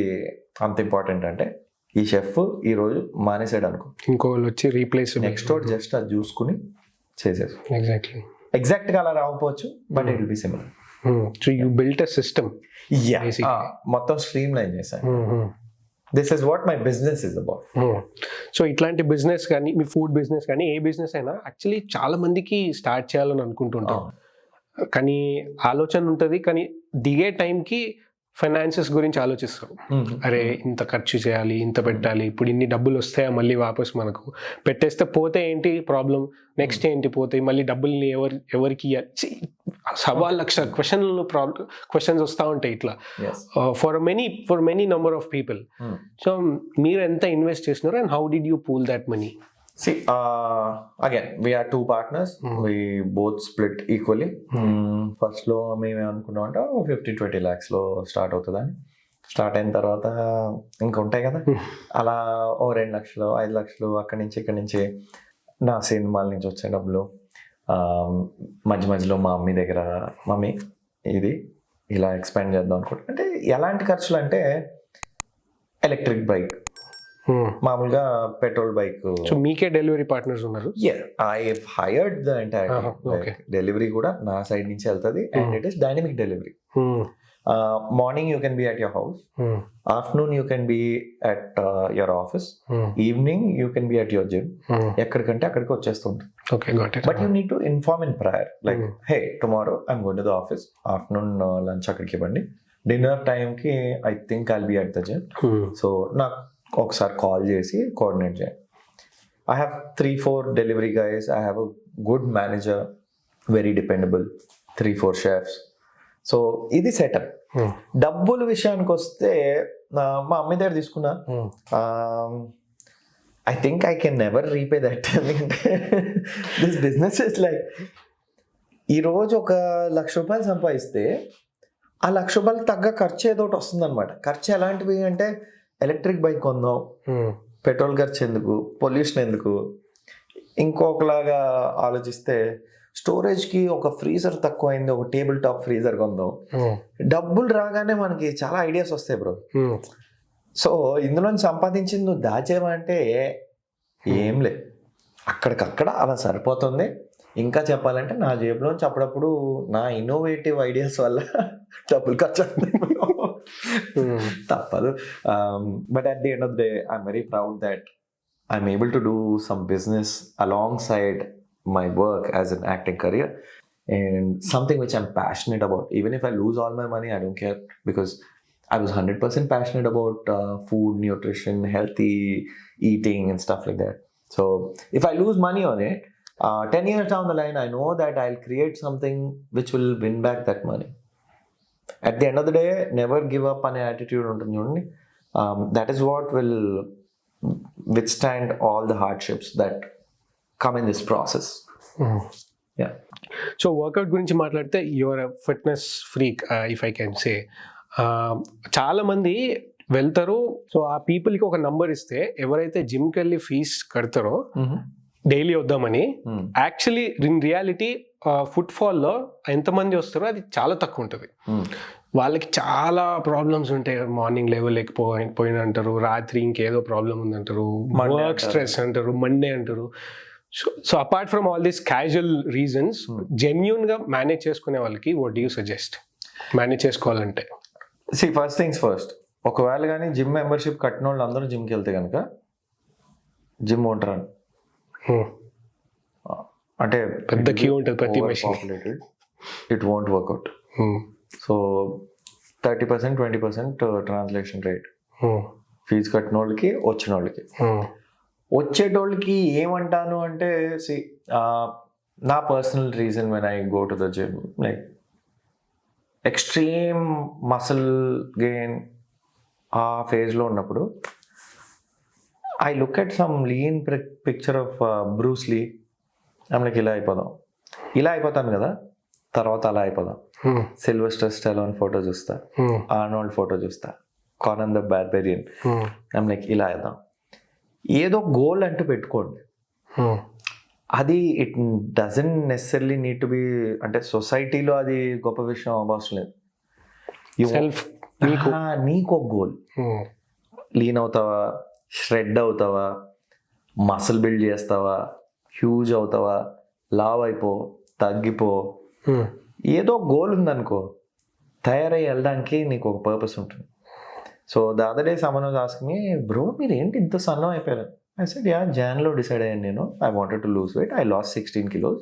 Speaker 2: అంత ఇంపార్టెంట్ అంటే, ఈ షెఫ్ ఈ రోజు మానేసాడు అనుకో,
Speaker 1: ఇంకోళ్ళు వచ్చి రీప్లేస్,
Speaker 2: నెక్స్ట్ రోజు జస్ట్ అది చూసుకుని చేసేది.
Speaker 1: ఎగ్జాక్ట్గా
Speaker 2: అలా రాకపోవచ్చు, but it will be similar.
Speaker 1: So you built a system,
Speaker 2: మొత్తం స్ట్రీమ్ లైన్ చేశాను. This is what my business is about.
Speaker 1: So ఇట్లాంటి బిజినెస్ కానీ, మీ ఫుడ్ బిజినెస్ కానీ, ఏ బిజినెస్ అయినా యాక్చువల్లీ చాలా మందికి స్టార్ట్ చేయాలని అనుకుంటుంటాం, కానీ ఆలోచన ఉంటుంది, కానీ దిగే టైంకి ఫైనాన్సెస్ గురించి ఆలోచిస్తారు. అరే ఇంత ఖర్చు చేయాలి, ఇంత పెట్టాలి, ఇప్పుడు ఇన్ని డబ్బులు వస్తాయా మళ్ళీ వాపస్, మనకు పెట్టేస్తే పోతే ఏంటి ప్రాబ్లం, నెక్స్ట్ ఏంటి పోతాయి, మళ్ళీ డబ్బుల్ని ఎవరికి ఇవ్వాలి, 1,000,000 క్వశ్చన్స్ వస్తూ ఉంటాయి ఇట్లా for many number of people. So మీరు ఎంత ఇన్వెస్ట్ చేసినారు and how did you pool that money?
Speaker 2: See, again, we are 2 partners. We both split equally. First లో మేము ఏమనుకున్నాం అంటే 50-20 lakhs లో స్టార్ట్ అవుతుందని. స్టార్ట్ అయిన తర్వాత ఇంకా ఉంటాయి కదా, అలా 2 లక్షలు 5 లక్షలు అక్కడి నుంచి నా సినిమాల నుంచి వచ్చే డబ్బులు, మధ్యలో మా మమ్మీ దగ్గర, మమ్మీ ఇది ఇలా ఎక్స్పాండ్ చేద్దాం అనుకుంటా. అంటే ఎలాంటి ఖర్చులు అంటే, ఎలక్ట్రిక్ బైక్ మామూలుగా పెట్రోల్ బైక్.
Speaker 1: సో మీకే డెలివరీ పార్ట్నర్స్ ఉన్నారు?
Speaker 2: I hired the entire delivery కూడా నా సైడ్ నుంచి వెళ్తుంది and it is dynamic delivery. Morning you can be at your house, afternoon you can be at your office, evening you can be at your gym. ఎక్కడికంటే అక్కడికి వచ్చేస్తుంటుంది. But you need to inform in prior, like hey tomorrow I'm going to the office, afternoon lunch అక్కడికి ఇవ్వండి, dinner టైంకి I think I'll be at the gym. So నాకు ఒకసారి call చేసి coordinate చేయండి. I have 3-4 delivery guys, I have a good manager, very dependable, 3-4 chefs. So ఇది setup. డబ్బుల విషయానికి వస్తే మా అమ్మ దగ్గర తీసుకున్నా. I think I can never repay that. ఎందుకంటే దిస్ బిజినెస్ ఇస్ లైక్, ఈరోజు ఒక ₹1,00,000 సంపాదిస్తే ఆ ₹1,00,000 తగ్గ ఖర్చు ఏదో ఒకటి వస్తుంది అనమాట. ఖర్చు ఎలాంటివి అంటే, ఎలక్ట్రిక్ బైక్ కొందాం, పెట్రోల్ ఖర్చు ఎందుకు, పొల్యూషన్ ఎందుకు. ఇంకొకలాగా ఆలోచిస్తే స్టోరేజ్కి ఒక ఫ్రీజర్ తక్కువైంది, ఒక టేబుల్ టాప్ ఫ్రీజర్ కొందాం. డబ్బులు రాగానే మనకి చాలా ఐడియాస్ వస్తాయి బ్రో. సో ఇందులో సంపాదించింది నువ్వు దాచేవంటే ఏం లేదు, అక్కడికక్కడ అలా సరిపోతుంది. ఇంకా చెప్పాలంటే నా జేబులోంచి అప్పుడప్పుడు నా ఇన్నోవేటివ్ ఐడియాస్ వల్ల డబ్బులు ఖర్చు తప్పదు. But at the end of the day I'm very proud that I'm able to do some business along side my work as an acting career, and something which I'm passionate about. Even if I lose all my money, I don't care, because I was 100% passionate about food, nutrition, healthy eating and stuff like that. So if I lose money on it, 10 years down the line, I know that I'll create something which will win back that money. At the end of the day, never give up on attitude. That is what will withstand all the hardships that come in this process. Yeah.
Speaker 1: So workout గురించి మాట్లాడితే your fitness freak, if I can say. చాలా మంది వెళ్తారు, so ఆ పీపుల్కి ఒక number ఇస్తే ఎవరైతే జిమ్కి వెళ్ళి ఫీజ్ కడతారో డైలీ వద్దామని, యాక్చువల్లీ ఇన్ రియాలిటీ ఫుట్ఫాల్లో ఎంతమంది వస్తారో అది చాలా తక్కువ ఉంటుంది. వాళ్ళకి చాలా ప్రాబ్లమ్స్ ఉంటాయి. మార్నింగ్ లేవలేకపోయిన అంటారు, రాత్రి ఇంకేదో ప్రాబ్లం ఉందంటారు, వర్క్ స్ట్రెస్ అంటారు, మండే అంటారు. So apart from all these casual reasons, జెన్యూన్గా మేనేజ్ చేసుకునే వాళ్ళకి what do you suggest manage చేసుకోవాలంటే?
Speaker 2: ఫస్ట్ థింగ్స్ ఫస్ట్, ఒకవేళ కానీ జిమ్ మెంబర్షిప్ కట్టిన వాళ్ళు అందరూ జిమ్కి వెళ్తే కనుక జిమ్ వోంట్ రన్. అంటే
Speaker 1: పెద్ద క్యూ ఉంటుంది ప్రతి machine,
Speaker 2: it won't work out. So 30%, 20% translation rate fees కట్టిన వాళ్ళకి, వచ్చిన వాళ్ళకి. వచ్చేటోళ్ళకి ఏమంటాను అంటే, నా personal reason when I go to the gym, like extreme muscle gain ఆ ఫేజ్లో ఉన్నప్పుడు, I look at some lean picture of Bruce Lee, like ఇలా అయిపోతాను కదా, తర్వాత అలా అయిపోదాం. సిల్వెస్టర్ స్టాలోన్ ఫోటో చూస్తా, ఆర్నాల్డ్ ఫోటో చూస్తా, కానన్ ద బార్బేరియన్, లైక్ ఇలా అయిద్దాం. ఏదో గోల్ అంటూ పెట్టుకోండి. అది it doesn't necessary need to be, అంటే సొసైటీలో అది గొప్ప విషయం అవసరం లేదు. నీకు ఒక గోల్, లీన్ అవుతావా, ష్రెడ్ అవుతావా, మసిల్ బిల్డ్ చేస్తావా, హ్యూజ్ అవుతావా, లావ్ అయిపో, తగ్గిపో, ఏదో గోల్ ఉందనుకో, తయారై వెళ్ళడానికి నీకు ఒక పర్పస్ ఉంటుంది. So the other day someone was asking me, bro మీరు ఏంటి ఇంత సన్నం అయిపోయారు? ఐ సెడ్ జాన్లో డిసైడ్ అయ్యాను నేను, I wanted to lose weight, I lost 16 kilos.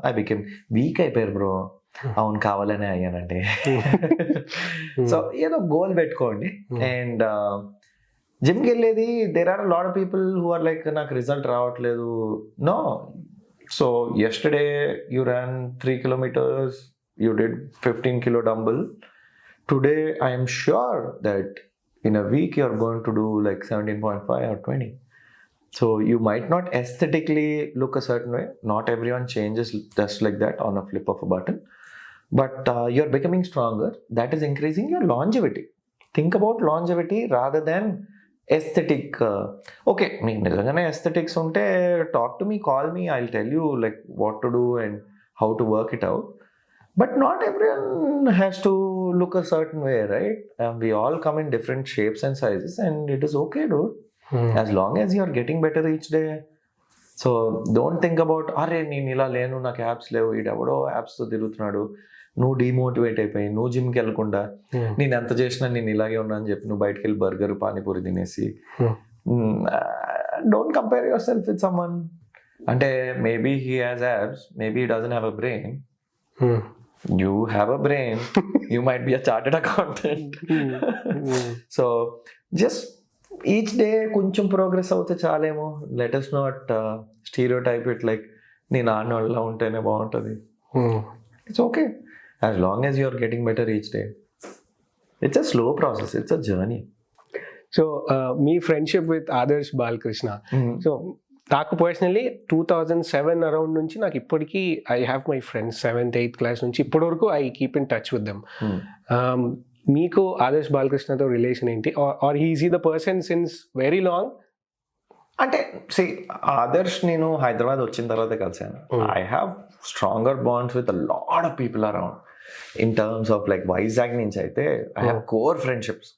Speaker 2: I became weak అయిపోయారు బ్రో. అవును, కావాలనే అయ్యానండి. సో ఏదో గోల్ పెట్టుకోండి. అండ్ జిమ్కి వెళ్ళేది, there are lot of people who are like, నాకు రిజల్ట్ రావట్లేదు. No, so yesterday you ran 3 kilometers, you did 15 kilo dumbbell. Today I am sure that in a week you are going to do like 17.5 or 20. So you might not aesthetically look a certain way. Not everyone changes just like that on a flip of a button. But you're becoming stronger. That is increasing your longevity. Think about longevity rather than aesthetic. Okay, me nijangane aesthetics unte, talk to me, call me, I'll tell you like what to do and how to work it out. But not everyone has to look a certain way, right? We all come in different shapes and sizes, and it is okay, dude. As long as you're getting better each day. So don't think about, అరే నేను ఇలా లేను, నాకు apps లేవు, ఈడెవడో యాప్స్తో తిరుగుతున్నాడు, నువ్వు demotivate అయిపోయి నువ్వు జిమ్కి వెళ్ళకుండా నేను ఎంత చేసినా నేను ఇలాగే ఉన్నా అని చెప్పి నువ్వు బయటకు వెళ్ళి బర్గర్ పానీపూరి తినేసి don't compare yourself with someone. అంటే maybe he has apps, maybe he doesn't have a brain. You have a brain. You might be a chartered accountant. So just each day కొంచెం progress అవుతే చాలేమో. Let us not stereotype it like నేను ఆడవాళ్ళ ఉంటేనే బాగుంటుంది. It's okay as long as you're getting better each day. It's a slow process. It's a journey.
Speaker 1: So మీ friendship with Adarsh Balakrishna, so నాకు personally 2007 around నుంచి నాకు ఇప్పటికీ I have my friends 7th 8th class నుంచి ఇప్పటి వరకు I keep in touch with them. మీకు ఆదర్శ్ బాలకృష్ణతో రిలేషన్ ఏంటి, are he is the person since very long?
Speaker 2: అంటే ఆదర్శ్ నేను హైదరాబాద్ వచ్చిన తర్వాత కలిసాను. I have stronger bonds with a lot of people around in terms of like Vizag నుంచి అయితే ఐ హ్యావ్ కోర్ ఫ్రెండ్షిప్స్.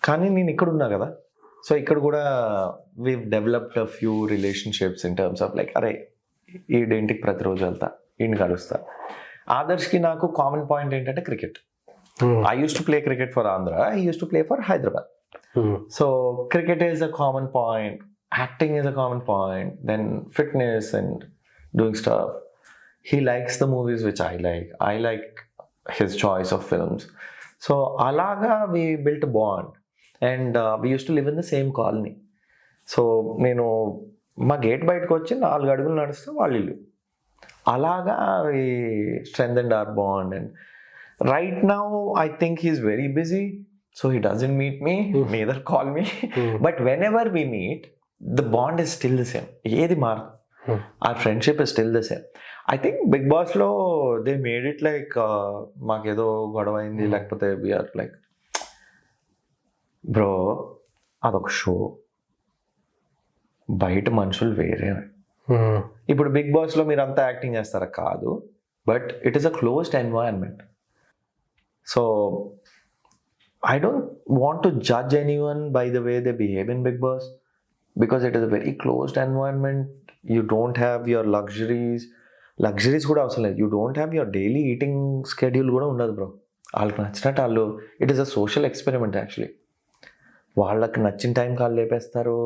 Speaker 2: కానీ నేను ఇక్కడ ఉన్నా కదా, సో ఇక్కడ కూడా we've developed a few relationships in terms of like అరే ఈడేంటికి ప్రతిరోజు వెళ్తా, ఈయన కలుస్తా. ఆదర్శ్కి నాకు కామన్ పాయింట్ ఏంటంటే cricket. I used to play cricket for Andhra. He used to play for Hyderabad. So cricket is a common point. Acting is a common point. Then fitness and doing stuff. He likes the movies which I like. I like his choice of films. So alaga we built a bond. And we used to live in the same colony. So నేను మా gate బయటకు వచ్చి 4 అడుగులు నడిస్తే వాళ్ళు ఇల్లు. అలాగా we strengthened our bond. And right now I think he's very busy, so he doesn't meet me, neither call me. But whenever we meet, the bond is still the same. Edi mar our friendship is still the same. I think Big Boss lo they made it like maakedo godav ayindi lekapothe we are like bro adoka show బయట మనుషులు వేరే. ఇప్పుడు big boss లో మీరు అంతా acting చేస్తారా? కాదు, but it is a closed environment. So I don't want to judge anyone by the way they behave in Big Boss, because it is a very closed environment. You don't have your luxuries కూడా అవసరం లేదు. You don't have your daily eating schedule కూడా ఉండదు bro. వాళ్ళకి నచ్చినట్టు వాళ్ళు, it is a social experiment actually. వాళ్ళకి నచ్చిన టైంకి వాళ్ళు లేపేస్తారు,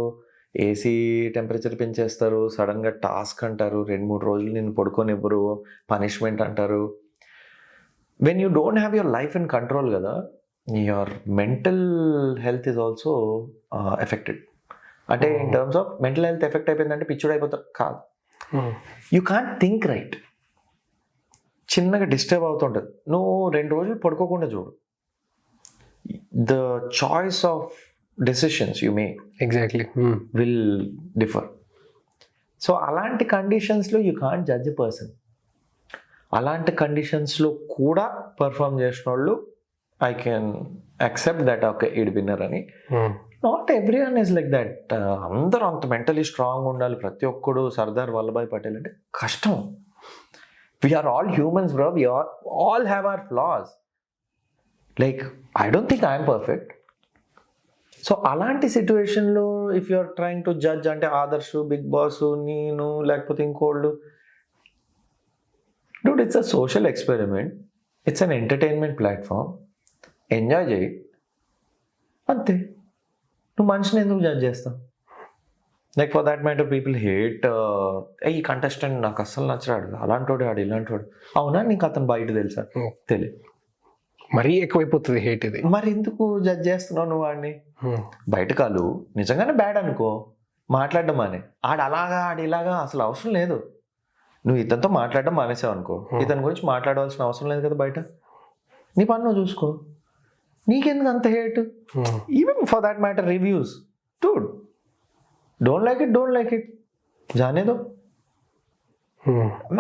Speaker 2: ఏసీ టెంపరేచర్ పెంచేస్తారు, సడన్గా టాస్క్ అంటారు, 2-3 రోజులు నేను పడుకోనివ్వరు, పనిష్మెంట్ అంటారు. When you don't have your life in control kada, your mental health is also affected. Ante in terms of mental health effect ayipindante pichudu ayipotaru kaadu. You can't think right. Chinnaga disturb avutuntadi. No 2 రోజులు పడుకోకుండా చూడు. The choice of decisions you make
Speaker 1: exactly
Speaker 2: will differ. So alanti conditions lo you can't judge a person. అలాంటి కండిషన్స్లో కూడా perform చేసిన వాళ్ళు I can accept that okay ఈడ్ winner అని. Not everyone is like that. అందరూ అంత mentally strong ఉండాలి, ప్రతి ఒక్కడు సర్దార్ వల్లభాయ్ పటేల్ అంటే కష్టం. We're all humans bro, we all have our flaws. Like I don't think I'm perfect. So అలాంటి సిచ్యువేషన్లో if you are trying to judge అంటే ఆదర్శ్, బిగ్ బాస్, నేను లేకపోతే ఇంకోళ్ళు, dude, it's a social experiment. It's an entertainment platform. Enjoy చేయి అంతే. నువ్వు మనిషిని ఎందుకు జడ్జ్ చేస్తావు? Like for that matter people hate ఈ కంటెస్టెంట్ నాకు అస్సలు నచ్చరాడు, అలాంటోడు ఆడు ఇలాంటోడు. అవునా, నీకు అతను బయట తెలుసా? తెలియదు.
Speaker 1: మరీ ఎక్కువైపోతుంది హేట్ ఇది.
Speaker 2: మరి ఎందుకు జడ్జ్ చేస్తున్నావు నువ్వు వాడిని? బయట కాలు నిజంగానే బ్యాడ్ అనుకో, మాట్లాడడం అని. ఆడు అలాగా ఆడు ఇలాగా అసలు అవసరం లేదు. నువ్వు ఇతనితో మాట్లాడడం మానేసావు అనుకో, ఇతని గురించి మాట్లాడవలసిన అవసరం లేదు కదా బయట. నీ పని నువ్వు చూసుకో, నీకెందుకు అంత hate? Even for that matter reviews, dude don't like it జానేదో.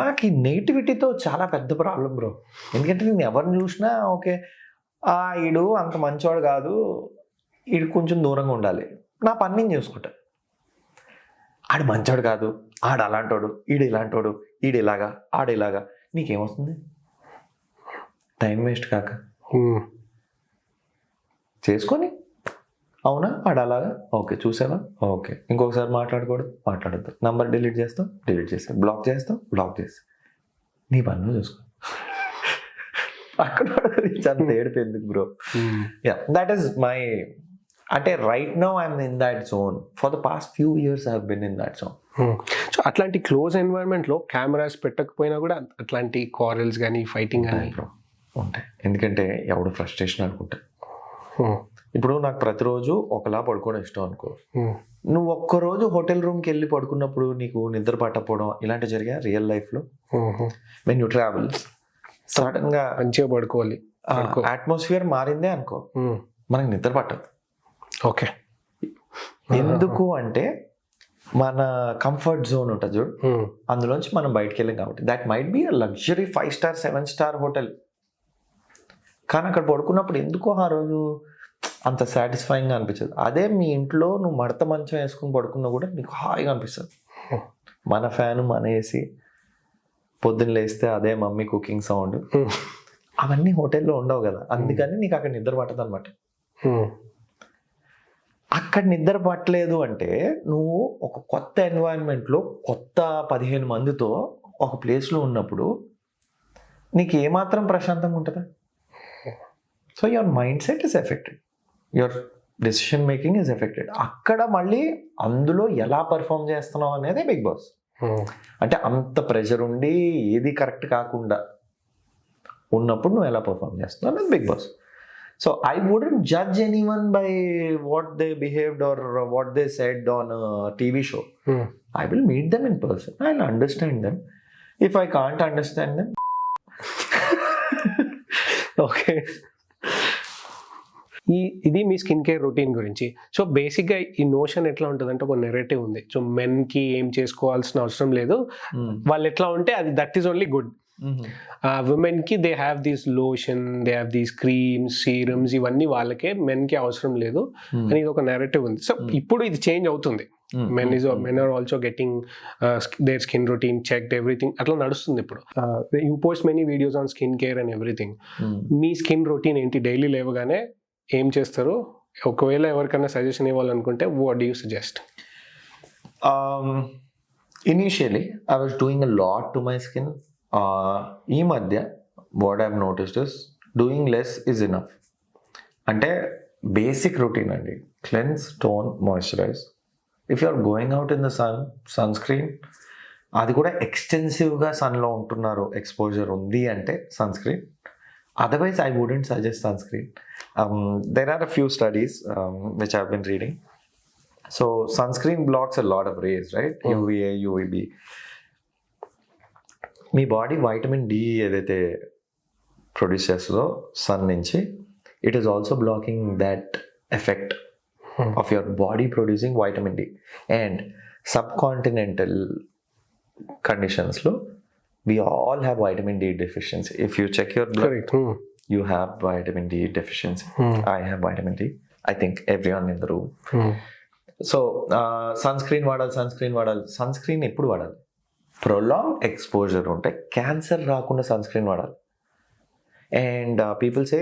Speaker 2: నాకు ఈ నెగిటివిటీతో చాలా పెద్ద ప్రాబ్లం బ్రో. ఎందుకంటే నేను ఎవరిని చూసినా ఓకే ఈడు అంత మంచివాడు కాదు, ఈడు కొంచెం దూరంగా ఉండాలి, నా పని నేను చూసుకుంటా. ఆడు మంచోడు కాదు, ఆడు అలాంటోడు, ఈడు ఇలాంటోడు, ఈడు ఇలాగా, ఆడు ఇలాగా, నీకేమొస్తుంది? టైం వేస్ట్ కాక చేసుకొని, అవునా వాడు అలాగా, ఓకే చూసావా, ఓకే ఇంకొకసారి మాట్లాడద్దు, నంబర్ డిలీట్ చేస్తాం, బ్లాక్ చేస్తాం, నీ పనులు చూసుకో. అక్కడ గురించి అంత ఏడుపు ఎందుకు bro? Yeah, that is my, అంటే right now I'm in that zone. For the past few years I have been in that zone.
Speaker 1: So అట్లాంటి క్లోజ్ ఎన్వైరన్మెంట్లో కెమెరాస్ పెట్టకపోయినా కూడా అట్లాంటి క్వారల్స్ కానీ ఫైటింగ్ కానీ
Speaker 2: ఉంటాయి. ఎందుకంటే ఎవడు ఫ్రస్ట్రేషన్ అనుకుంటా. ఇప్పుడు నాకు ప్రతిరోజు ఒకలా పడుకోవడం ఇష్టం అనుకో, నువ్వు ఒక్కరోజు హోటల్ రూమ్కి వెళ్ళి పడుకున్నప్పుడు నీకు నిద్ర పట్టకపోవడం ఇలాంటి జరిగా రియల్ లైఫ్లో? వెన్ యూ ట్రావెల్ సడన్ గా
Speaker 1: మంచిగా పడుకోవాలి,
Speaker 2: అట్మాస్ఫియర్ మారిందే అనుకో, మనకి నిద్ర పట్టదు.
Speaker 1: ఓకే,
Speaker 2: ఎందుకు అంటే మన కంఫర్ట్ జోన్ ఉంటుంది చూడు, అందులోంచి మనం బయటకు వెళ్ళాం కాబట్టి. That might be luxury 5 star 7 star hotel, కానీ అక్కడ పడుకున్నప్పుడు ఎందుకో ఆ రోజు అంత సాటిస్ఫైయింగ్గా అనిపించదు. అదే మీ ఇంట్లో నువ్వు మడత మంచం వేసుకుని పడుకున్నా కూడా నీకు హాయిగా అనిపిస్తుంది. మన ఫ్యాను, మన ఏసీ, పొద్దున్న లేస్తే అదే మమ్మీ కుకింగ్ సౌండ్, అవన్నీ హోటల్లో ఉండవు కదా, అందుకని నీకు అక్కడ నిద్ర పట్టదు అనమాట. అక్కడ నిద్ర పట్టలేదు అంటే నువ్వు ఒక కొత్త ఎన్వైరన్మెంట్లో కొత్త 15 మందితో ఒక ప్లేస్లో ఉన్నప్పుడు నీకు ఏమాత్రం ప్రశాంతంగా ఉంటుందా? So your mind set is affected, your decision making is affected. అక్కడ మళ్ళీ అందులో ఎలా పర్ఫామ్ చేస్తున్నావు అనేది బిగ్ బాస్. అంటే అంత ప్రెషర్ ఉండి ఏది కరెక్ట్ కాకుండా ఉన్నప్పుడు నువ్వు ఎలా పర్ఫామ్ చేస్తున్నావు అనేది big boss. So I wouldn't judge anyone by what they behaved or what they said on a TV show. I will meet them in person. I'll understand them. If I can't understand them,
Speaker 1: okay. ఇది మీ skin care routine గురించి. So బేసిక్గా ఈ notion ఎట్లా ఉంటుంది అంటే ఒక narrative ఉంది. So మెన్కి ఏం చేసుకోవాల్సిన అవసరం లేదు, వాళ్ళు ఎట్లా ఉంటే అది దట్ ఈస్ ఓన్లీ గుడ్. విమెన్కి they have these lotion, they have these creams, serums, ఇవన్నీ వాళ్ళకే, మెన్కి అవసరం లేదు అని ఇది ఒక నెరేటివ్ ఉంది. సో ఇప్పుడు ఇది చేంజ్ అవుతుంది. Men are also getting their skin routine checked, everything అట్లా నడుస్తుంది ఇప్పుడు. You post many videos on skin care and everything. మీ స్కిన్ రొటీన్ ఏంటి? డైలీ లేవగానే ఏం చేస్తారు? ఒకవేళ ఎవరికైనా సజెషన్ ఇవ్వాలనుకుంటే what do you suggest?
Speaker 2: Initially I was doing a lot to my skin. ఈ మధ్య what I've noticed is doing less is enough. అంటే బేసిక్ రొటీన్ అండి, cleanse, tone, moisturise. If you are going out in the sunscreen, అది కూడా ఎక్స్టెన్సివ్గా సన్లో ఉంటున్నారు, exposure ఉంది అంటే sunscreen. Otherwise, I wouldn't suggest sunscreen. There are a few studies which I've been reading. So, sunscreen blocks a lot of rays, right? UVA, UVB. మీ body vitamin D ఏదైతే produce చేస్తుందో sun నుంచి, it is also blocking that effect of your body producing vitamin D. And subcontinental కండిషన్స్లో we all have vitamin D deficiency. If you check your blood,
Speaker 1: Correct.
Speaker 2: You have vitamin D deficiency. I have vitamin D. I think everyone in the room. So, sunscreen వాడాలి. Sunscreen ఎప్పుడు వాడాలి? Prolong exposure ఉంటే cancer రాకుండా sunscreen వాడాలి. And people say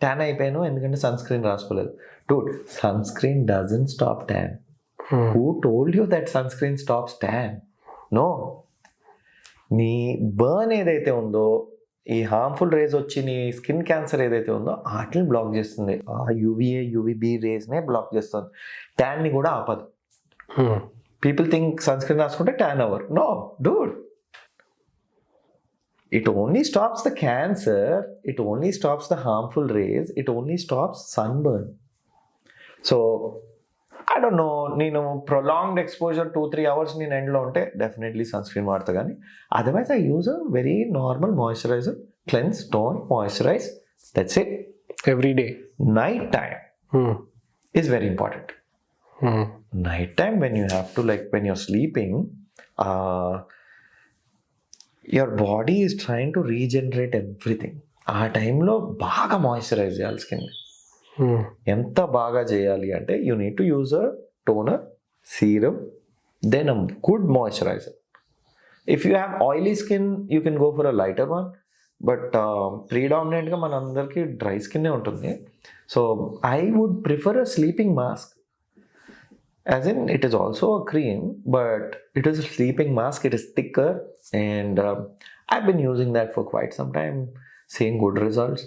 Speaker 2: tan అయిపోయాను ఎందుకంటే sunscreen రాసుకోలేదు. Dude, sunscreen doesn't stop tan. Who told you that sunscreen stops tan? No. నీ బర్న్ ఏదైతే ఉందో, ఈ హార్మ్ఫుల్ రేస్ వచ్చి నీ స్కిన్ క్యాన్సర్ ఏదైతే ఉందో వాటిని బ్లాక్ చేస్తుంది. ఆ యూవీఏ యూవీబీ రేస్నే బ్లాక్ చేస్తుంది, ట్యాన్ని కూడా ఆపదు. పీపుల్ థింక్ సన్ స్క్రీన్ రాసుకుంటే tan over. No dude, it only stops the cancer, it only stops the harmful rays, it only stops sunburn. So I don't know, నేను prolonged exposure 2-3 hours నేను ఎండ్లో ఉంటే definitely sun screen వాడతా. కానీ otherwise I use a very normal moisturiser, cleanse, tone, moisturise, that's it.
Speaker 1: Every day.
Speaker 2: Night time is very important. Night time when you have to, like when you're sleeping, your body is trying to regenerate everything. ఆ టైంలో బాగా moisturise చేయాలి skin. ఎంత బాగా చేయాలి అంటే you need to use a toner, serum, then a good moisturizer. If you have oily skin, you can go for a lighter one. But ప్రీడామినెంట్గా మనందరికీ డ్రై స్కిన్నే ఉంటుంది. So I would prefer a sleeping mask. As in, it is also a cream, but it is a sleeping mask. It is thicker, and I've been using that for quite some time, seeing good results.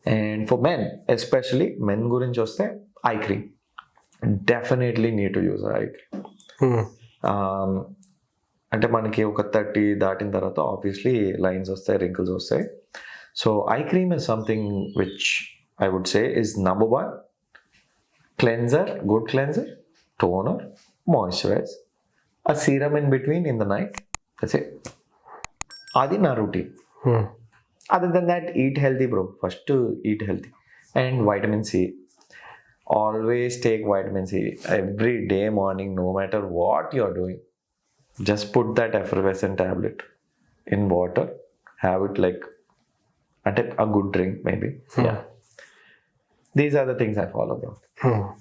Speaker 2: And for men, especially men gurinchi vaste, eye cream. Definitely need to use eye cream. అంటే మనకి ఒక 30 దాటిన తర్వాత obviously lines వస్తాయి, wrinkles వస్తాయి. So eye cream is something which I would say is number 1 cleanser, good cleanser, toner, moisturize, a serum in between in the night. That's it. Adi na routine. Other than that, eat healthy, bro. First eat healthy. And vitamin C. Always take vitamin C every day morning, no matter what you're doing. Just put that effervescent tablet in water. Have it like a good drink maybe. Yeah. These are the things I follow, bro.